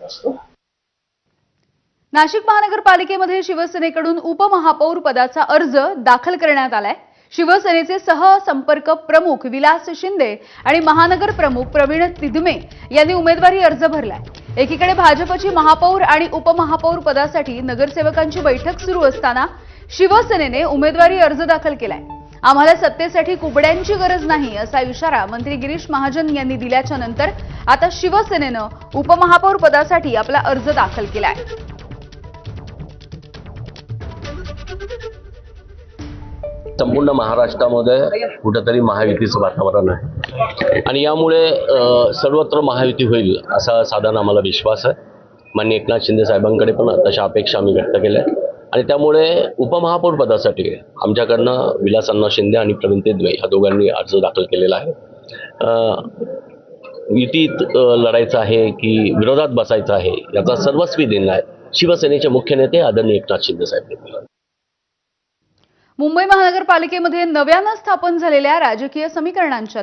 असतो। नाशिक महानगरपालिकेमध्ये शिवसेनेकडून उपमहापौर पदाचा अर्ज दाखल करण्यात आलाय। शिवसेनेचे सहसंपर्क प्रमुख विलास शिंदे आणि महानगर प्रमुख प्रवीण तिधमे यांनी उमेदवारी अर्ज भरलाय। एकीकडे भाजपची महापौर आणि उपमहापौर पदासाठी नगरसेवकांची बैठक सुरू असताना शिवसेनेने उमेदवारी अर्ज दाखल केलाय। आम्हाला सत्तेसाठी कुबड्यांची गरज नाही असा इशारा मंत्री गिरीश महाजन यांनी दिल्याच्या नंतर आता शिवसेनेनं उपमहापौर पदासाठी आपला अर्ज दाखल केलाय। संपूर्ण महाराष्ट्रामध्ये कुठेतरी महायुतीचं वातावरण आहे आणि यामुळे सर्वत्र महायुती होईल असा साधारण आम्हाला विश्वास आहे। माननीय एकनाथ शिंदे साहेबांकडे पण तशा अपेक्षा आम्ही व्यक्त केल्या आणि त्यामुळे उपमहापौर पदासाठी आमच्याकडनं विलास अण्णा शिंदे आणि प्रवीण तिधमे या दोघांनी अर्ज दाखल केलेला आहे। युतीत लढायचं आहे की विरोधात बसायचं आहे याचा सर्वस्वी निर्णय शिवसेनेचे मुख्य नेते आदरणीय एकनाथ शिंदे साहेब घेतील। मुंबई महानगरपालिकेमध्ये नव्यानं स्थापन झालेल्या राजकीय समीकरणांच्या